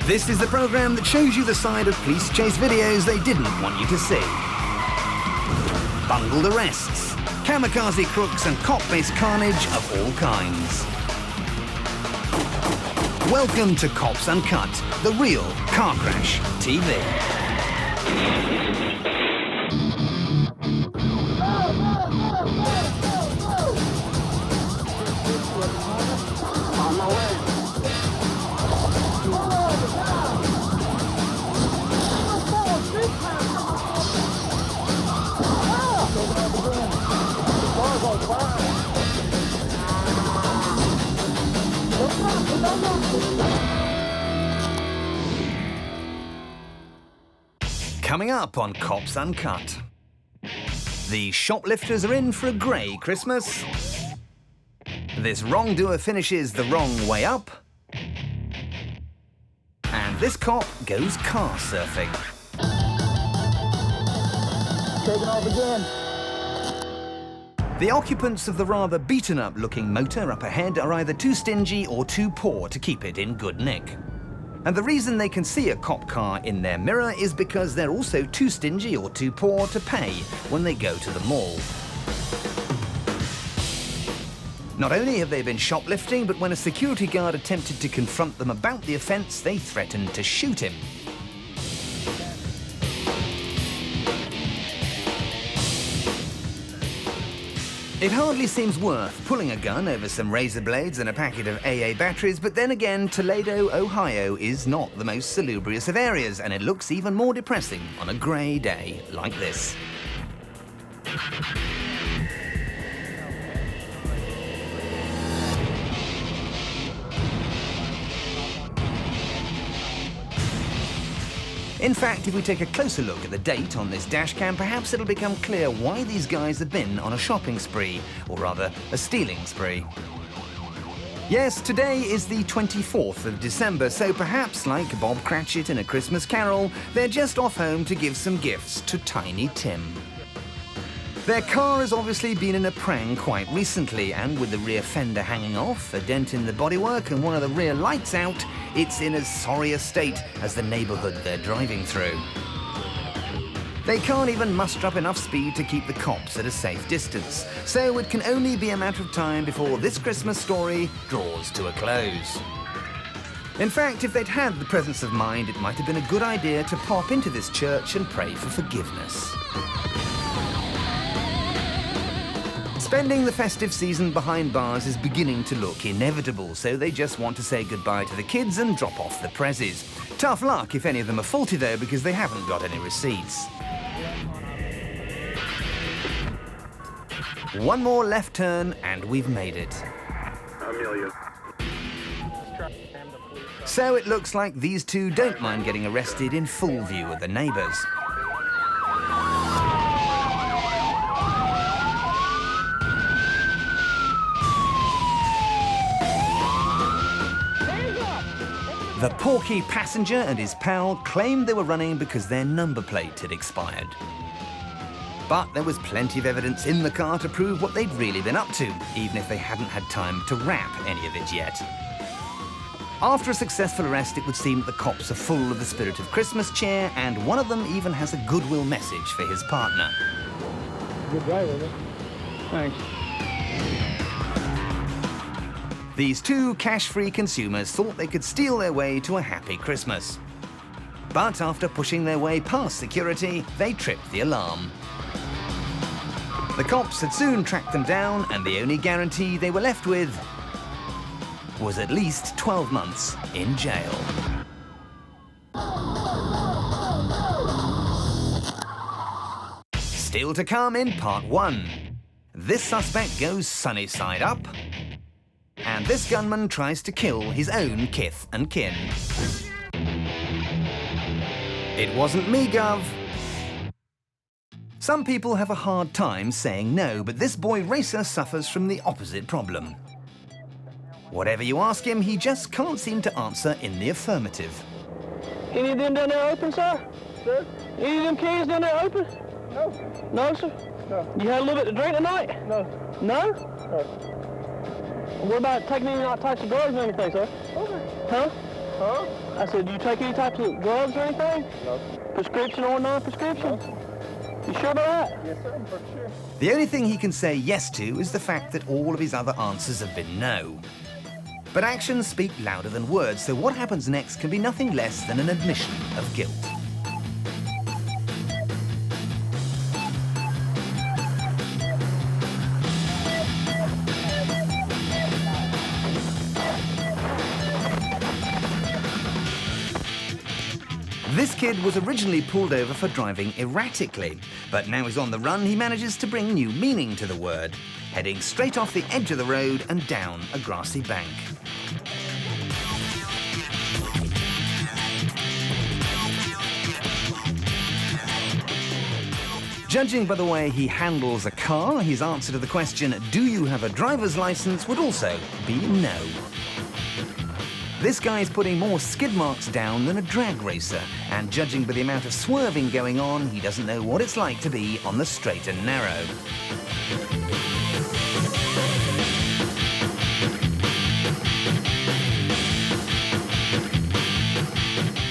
This is the program that shows you the side of police chase videos they didn't want you to see. Bungled arrests, kamikaze crooks and cop-based carnage of all kinds. Welcome to Cops Uncut, the real car crash TV. On my way. Coming up on Cops Uncut. The shoplifters are in for a grey Christmas. This wrongdoer finishes the wrong way up. And this cop goes car surfing. Taking off again. The occupants of the rather beaten-up looking motor up ahead are either too stingy or too poor to keep it in good nick. And the reason they can see a cop car in their mirror is because they're also too stingy or too poor to pay when they go to the mall. Not only have they been shoplifting, but when a security guard attempted to confront them about the offence, they threatened to shoot him. It hardly seems worth pulling a gun over some razor blades and a packet of AA batteries, but then again, Toledo, Ohio is not the most salubrious of areas, and it looks even more depressing on a grey day like this. In fact, if we take a closer look at the date on this dashcam, perhaps it'll become clear why these guys have been on a shopping spree, or rather, a stealing spree. Yes, today is the 24th of December, so perhaps, like Bob Cratchit in A Christmas Carol, they're just off home to give some gifts to Tiny Tim. Their car has obviously been in a prang quite recently, and with the rear fender hanging off, a dent in the bodywork and one of the rear lights out, it's in as sorry a state as the neighbourhood they're driving through. They can't even muster up enough speed to keep the cops at a safe distance, so it can only be a matter of time before this Christmas story draws to a close. In fact, if they'd had the presence of mind, it might have been a good idea to pop into this church and pray for forgiveness. Spending the festive season behind bars is beginning to look inevitable, so they just want to say goodbye to the kids and drop off the prezzies. Tough luck if any of them are faulty though, because they haven't got any receipts. One more left turn and we've made it. Amelia. So it looks like these two don't mind getting arrested in full view of the neighbours. The porky passenger and his pal claimed they were running because their number plate had expired. But there was plenty of evidence in the car to prove what they'd really been up to, even if they hadn't had time to wrap any of it yet. After a successful arrest, it would seem that the cops are full of the spirit of Christmas cheer, and one of them even has a goodwill message for his partner. Good drive, isn't it? Thanks. These two cash-free consumers thought they could steal their way to a happy Christmas. But after pushing their way past security, they tripped the alarm. The cops had soon tracked them down, and the only guarantee they were left with was at least 12 months in jail. Still to come in part 1. This suspect goes sunny side up, and this gunman tries to kill his own kith and kin. It wasn't me, Gov. Some people have a hard time saying no, but this boy racer suffers from the opposite problem. Whatever you ask him, he just can't seem to answer in the affirmative. Any of them down there open, sir? Sir? Any of them cans down there open? No. No, sir? No. You had a little bit to drink tonight? No. No? No. What about taking any types of drugs or anything, sir? Okay. Huh? Huh? I said, do you take any types of drugs or anything? No. Prescription or non-prescription? No. You sure about that? Yes, sir, for sure. The only thing he can say yes to is the fact that all of his other answers have been no. But actions speak louder than words, so what happens next can be nothing less than an admission of guilt. This kid was originally pulled over for driving erratically, but now he's on the run, he manages to bring new meaning to the word, heading straight off the edge of the road and down a grassy bank. Judging by the way he handles a car, his answer to the question, "Do you have a driver's license?" would also be no. This guy's putting more skid marks down than a drag racer, and judging by the amount of swerving going on, he doesn't know what it's like to be on the straight and narrow.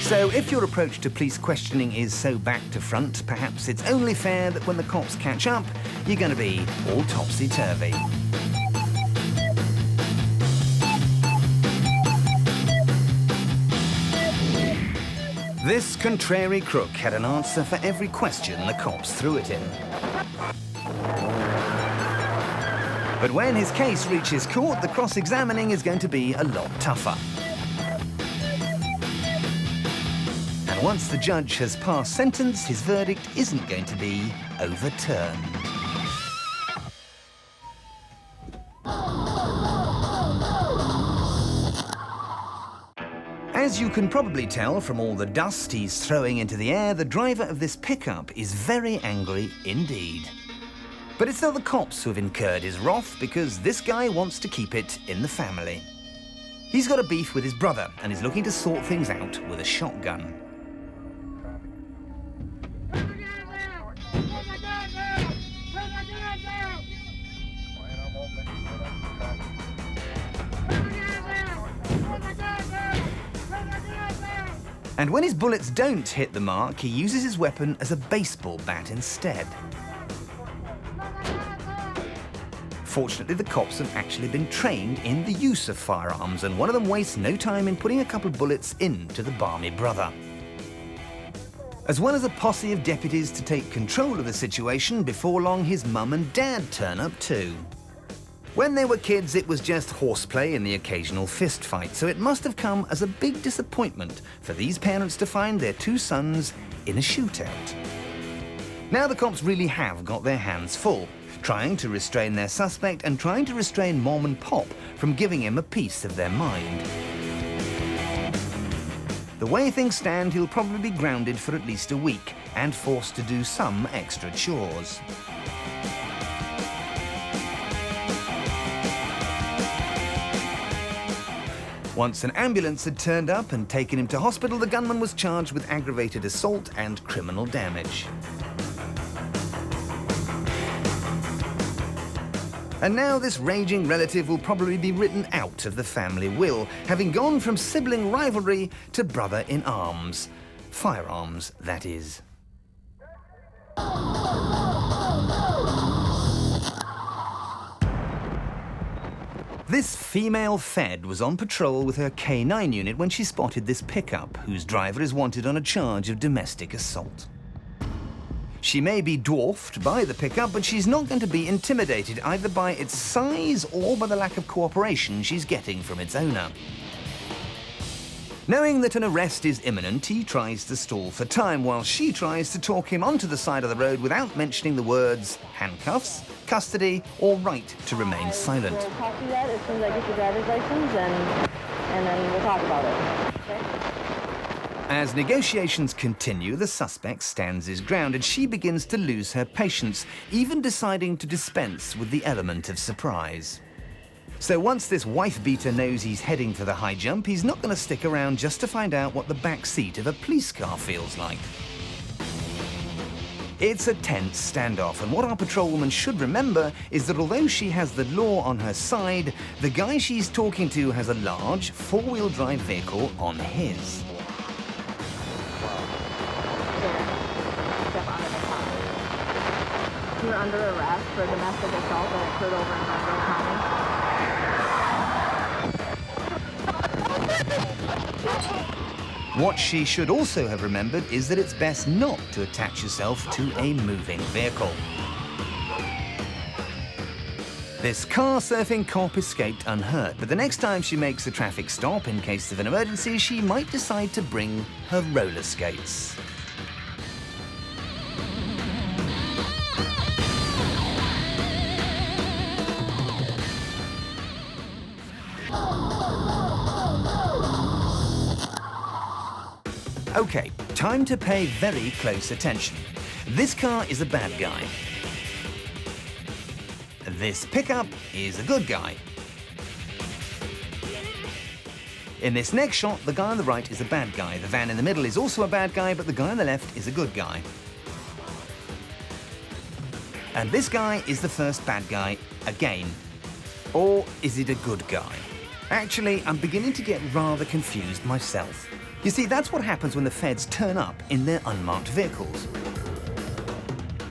So if your approach to police questioning is so back to front, perhaps it's only fair that when the cops catch up, you're going to be all topsy-turvy. This contrary crook had an answer for every question the cops threw at him. But when his case reaches court, the cross-examining is going to be a lot tougher. And once the judge has passed sentence, his verdict isn't going to be overturned. As you can probably tell from all the dust he's throwing into the air, the driver of this pickup is very angry indeed. But it's not the cops who have incurred his wrath, because this guy wants to keep it in the family. He's got a beef with his brother and is looking to sort things out with a shotgun. And when his bullets don't hit the mark, he uses his weapon as a baseball bat instead. Fortunately, the cops have actually been trained in the use of firearms, and one of them wastes no time in putting a couple of bullets into the balmy brother. As well as a posse of deputies to take control of the situation, before long his mum and dad turn up too. When they were kids, it was just horseplay and the occasional fist fight, so it must have come as a big disappointment for these parents to find their two sons in a shootout. Now the cops really have got their hands full, trying to restrain their suspect and trying to restrain Mom and Pop from giving him a piece of their mind. The way things stand, he'll probably be grounded for at least a week and forced to do some extra chores. Once an ambulance had turned up and taken him to hospital, the gunman was charged with aggravated assault and criminal damage. And now this raging relative will probably be written out of the family will, having gone from sibling rivalry to brother-in-arms. Firearms, that is. This female Fed was on patrol with her K9 unit when she spotted this pickup, whose driver is wanted on a charge of domestic assault. She may be dwarfed by the pickup, but she's not going to be intimidated either by its size or by the lack of cooperation she's getting from its owner. Knowing that an arrest is imminent, he tries to stall for time while she tries to talk him onto the side of the road without mentioning the words handcuffs, custody, or right to remain silent. We'll talk to you that as soon as I get your driver's license, and then we'll talk about it. Okay? As negotiations continue, the suspect stands his ground and she begins to lose her patience, even deciding to dispense with the element of surprise. So once this wife-beater knows he's heading for the high jump, he's not going to stick around just to find out what the back seat of a police car feels like. It's a tense standoff, and what our patrolwoman should remember is that although she has the law on her side, the guy she's talking to has a large, four-wheel drive vehicle on his. You're under arrest for domestic assault that occurred over in Monroe County. What she should also have remembered is that it's best not to attach yourself to a moving vehicle. This car-surfing cop escaped unhurt, but the next time she makes a traffic stop in case of an emergency, she might decide to bring her roller skates. Okay, time to pay very close attention. This car is a bad guy. This pickup is a good guy. In this next shot, the guy on the right is a bad guy. The van in the middle is also a bad guy, but the guy on the left is a good guy. And this guy is the first bad guy again. Or is it a good guy? Actually, I'm beginning to get rather confused myself. You see, that's what happens when the feds turn up in their unmarked vehicles.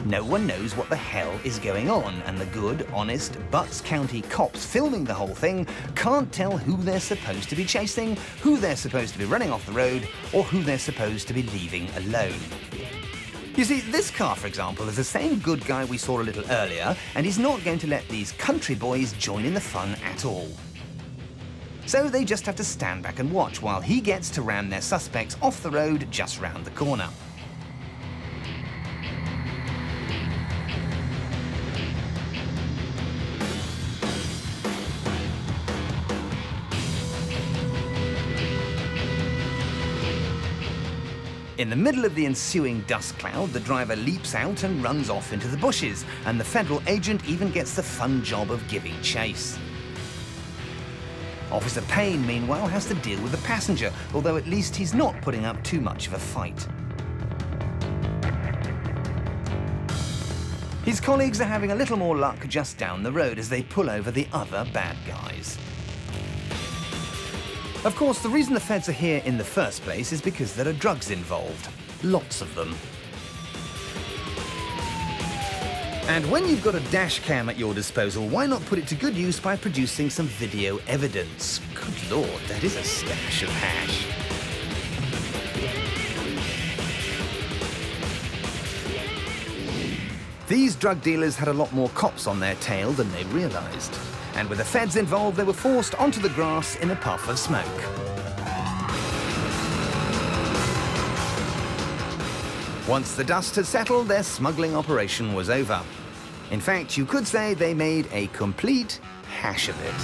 No one knows what the hell is going on, and the good, honest Butts County cops filming the whole thing can't tell who they're supposed to be chasing, who they're supposed to be running off the road, or who they're supposed to be leaving alone. You see, this car, for example, is the same good guy we saw a little earlier, and he's not going to let these country boys join in the fun at all. So they just have to stand back and watch while he gets to ram their suspects off the road just round the corner. In the middle of the ensuing dust cloud, the driver leaps out and runs off into the bushes, and the federal agent even gets the fun job of giving chase. Officer Payne, meanwhile, has to deal with the passenger, although at least he's not putting up too much of a fight. His colleagues are having a little more luck just down the road as they pull over the other bad guys. Of course, the reason the feds are here in the first place is because there are drugs involved. Lots of them. And when you've got a dash cam at your disposal, why not put it to good use by producing some video evidence? Good Lord, that is a stash of hash. These drug dealers had a lot more cops on their tail than they realized. And with the feds involved, they were forced onto the grass in a puff of smoke. Once the dust had settled, their smuggling operation was over. In fact, you could say they made a complete hash of it.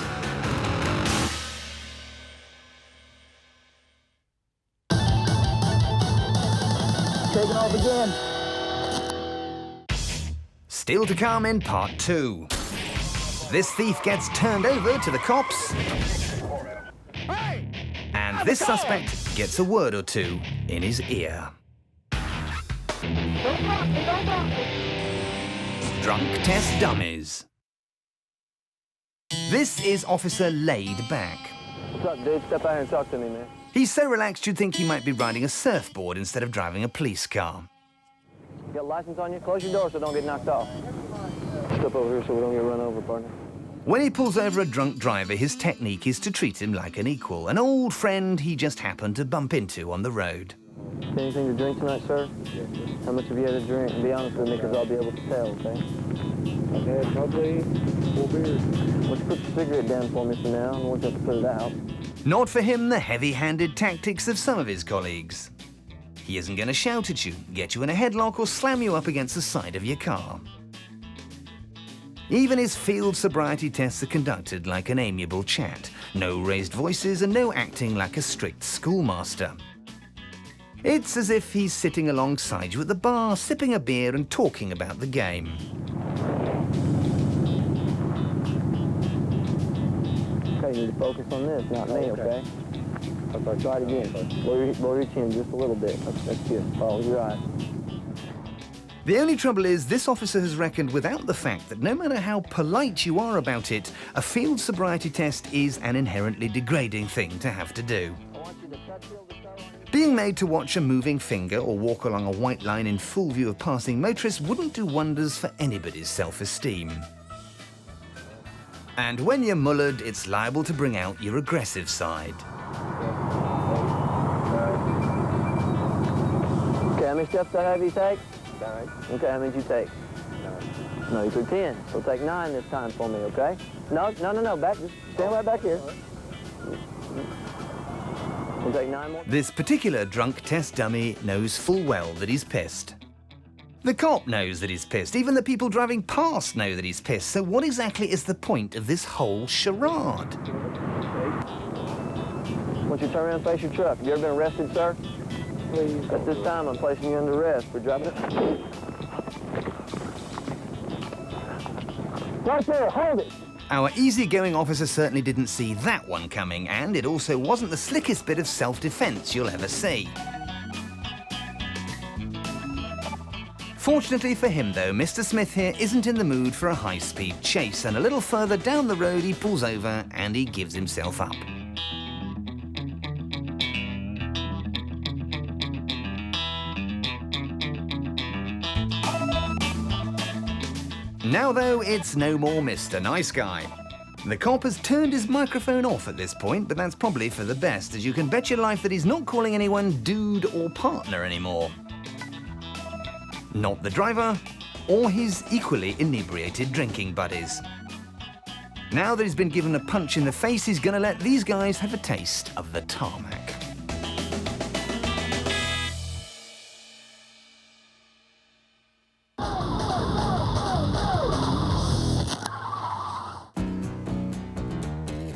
Taking off again. Still to come in part 2. This thief gets turned over to the cops, and this suspect gets a word or two in his ear. Drunk test dummies. This is Officer Laid Back. What's up, dude? Step out here and talk to me, man. He's so relaxed you'd think he might be riding a surfboard instead of driving a police car. You got a license on you? Close your door so don't get knocked off. Step over here so we don't get run over, partner. When he pulls over a drunk driver, his technique is to treat him like an equal, an old friend he just happened to bump into on the road. Anything to drink tonight, sir? How much have you had to drink? And be honest with me, because I'll be able to tell, okay? I've had probably 4 beers. Why don't you put your cigarette down for me for now? I don't want you to have to put it out. Not for him the heavy-handed tactics of some of his colleagues. He isn't going to shout at you, get you in a headlock, or slam you up against the side of your car. Even his field sobriety tests are conducted like an amiable chat. No raised voices and no acting like a strict schoolmaster. It's as if he's sitting alongside you at the bar, sipping a beer and talking about the game. Okay, you need to focus on this, not me, okay? Okay, try it again. Lower your chin just a little bit. That's good. Follow your eyes. The only trouble is, this officer has reckoned without the fact that no matter how polite you are about it, a field sobriety test is an inherently degrading thing to have to do. I want you to touch heel the toe on your Being made to watch a moving finger or walk along a white line in full view of passing motorists wouldn't do wonders for anybody's self-esteem. And when you're mullered, it's liable to bring out your aggressive side. Okay, how many steps do I have you take? 9. Okay, how many did you take? 9. No, you took 10. So take 9 this time for me, okay? No, back. Just stand right back here. We'll take 9 more. This particular drunk test dummy knows full well that he's pissed. The cop knows that he's pissed. Even the people driving past know that he's pissed. So what exactly is the point of this whole charade? Once you turn around and face your truck. Have you ever been arrested, sir? Please. At this time, I'm placing you under arrest for driving it. Right there, hold it. Our easygoing officer certainly didn't see that one coming, and it also wasn't the slickest bit of self-defense you'll ever see. Fortunately for him, though, Mr. Smith here isn't in the mood for a high-speed chase, and a little further down the road he pulls over and he gives himself up. Now, though, it's no more Mr. Nice Guy. The cop has turned his microphone off at this point, but that's probably for the best, as you can bet your life that he's not calling anyone dude or partner anymore. Not the driver, or his equally inebriated drinking buddies. Now that he's been given a punch in the face, he's gonna let these guys have a taste of the tarmac.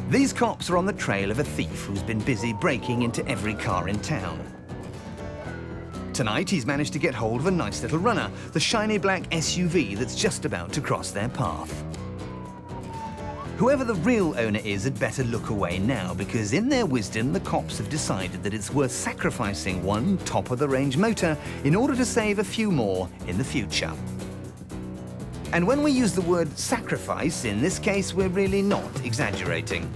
These cops are on the trail of a thief who's been busy breaking into every car in town. Tonight, he's managed to get hold of a nice little runner, the shiny black SUV that's just about to cross their path. Whoever the real owner is had better look away now, because in their wisdom, the cops have decided that it's worth sacrificing one top-of-the-range motor in order to save a few more in the future. And when we use the word sacrifice, in this case, we're really not exaggerating.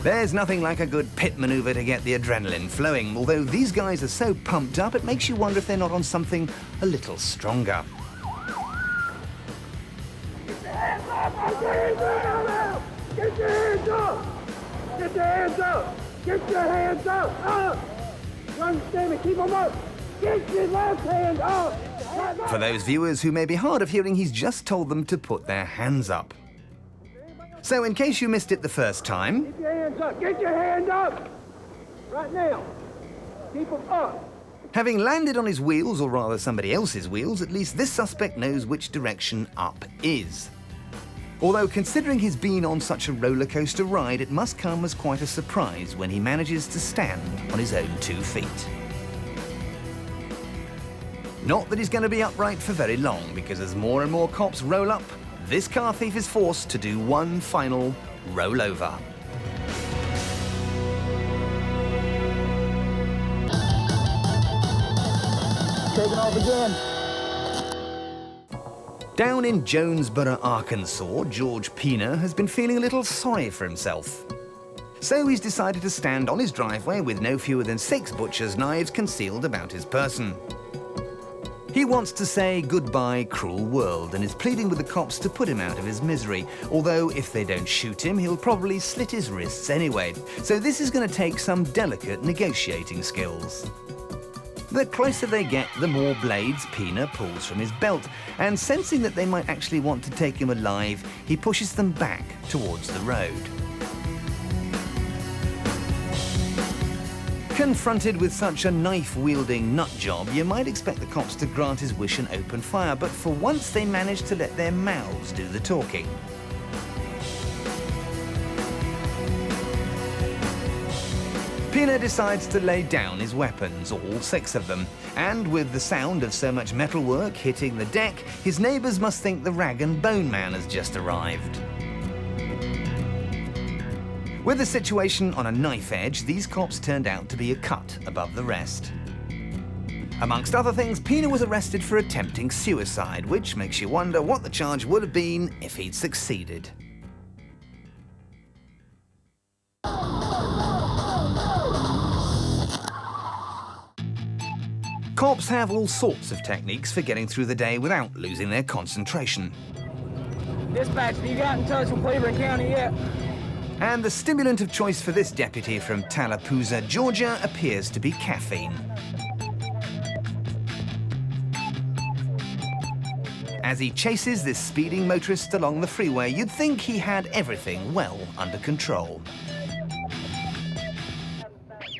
There's nothing like a good pit maneuver to get the adrenaline flowing, although these guys are so pumped up, it makes you wonder if they're not on something a little stronger. Get your hands up! Get your hands up! Get your hands up! Get your hands up! You understand me? Keep them up! Get your left hand up! For those viewers who may be hard of hearing, he's just told them to put their hands up. So in case you missed it the first time... Get your hands up! Get your hand up! Right now! Keep them up! Having landed on his wheels, or rather somebody else's wheels, at least this suspect knows which direction up is. Although considering he's been on such a roller coaster ride, it must come as quite a surprise when he manages to stand on his own 2 feet. Not that he's going to be upright for very long, because as more and more cops roll up, this car thief is forced to do one final rollover. Taking off again. Down in Jonesboro, Arkansas, George Pena has been feeling a little sorry for himself. So he's decided to stand on his driveway with no fewer than 6 butcher's knives concealed about his person. He wants to say goodbye, cruel world, and is pleading with the cops to put him out of his misery, although if they don't shoot him, he'll probably slit his wrists anyway. So this is going to take some delicate negotiating skills. The closer they get, the more blades Pena pulls from his belt, and sensing that they might actually want to take him alive, he pushes them back towards the road. Confronted with such a knife-wielding nutjob, you might expect the cops to grant his wish and open fire, but for once they manage to let their mouths do the talking. Pena decides to lay down his weapons, all 6 of them, and with the sound of so much metalwork hitting the deck, his neighbours must think the rag and bone man has just arrived. With the situation on a knife edge, these cops turned out to be a cut above the rest. Amongst other things, Pina was arrested for attempting suicide, which makes you wonder what the charge would have been if he'd succeeded. Cops have all sorts of techniques for getting through the day without losing their concentration. Dispatch, have you got in touch with Cleveland County yet? And the stimulant of choice for this deputy from Tallapoosa, Georgia, appears to be caffeine. As he chases this speeding motorist along the freeway, you'd think he had everything well under control.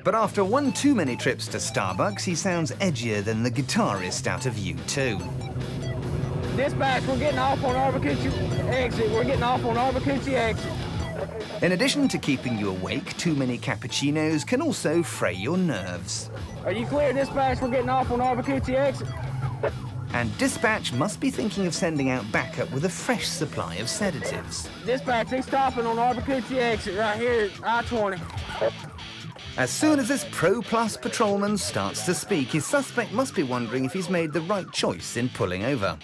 But after one too many trips to Starbucks, he sounds edgier than the guitarist out of U2. Dispatch, we're getting off on Arbucoochee exit. We're getting off on Arbucoochee exit. In addition to keeping you awake, too many cappuccinos can also fray your nerves. Are you clear, Dispatch? We're getting off on Arbucoochee exit. And dispatch must be thinking of sending out backup with a fresh supply of sedatives. Dispatch, he's stopping on Arbucoochee exit right here at I-20. As soon as this Pro-Plus patrolman starts to speak, his suspect must be wondering if he's made the right choice in pulling over.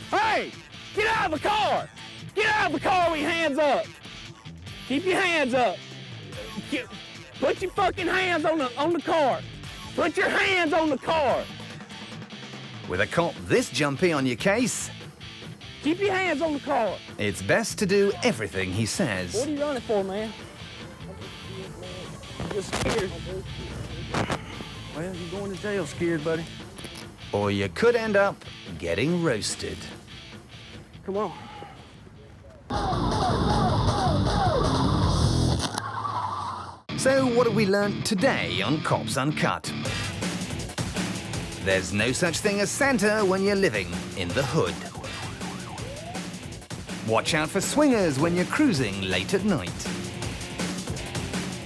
Hey! Get out of the car! Get out of the car with your hands up! Keep your hands up! Put your fucking hands on the car! Put your hands on the car! With a cop this jumpy on your case, keep your hands on the car! It's best to do everything he says. What are you running for, man? You're scared. Well, you're going to jail scared, buddy. Or you could end up getting roasted. Come on. So what have we learnt today on Cops Uncut? There's no such thing as Santa when you're living in the hood. Watch out for swingers when you're cruising late at night.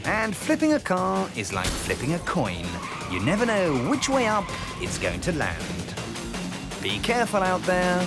And flipping a car is like flipping a coin. You never know which way up it's going to land. Be careful out there.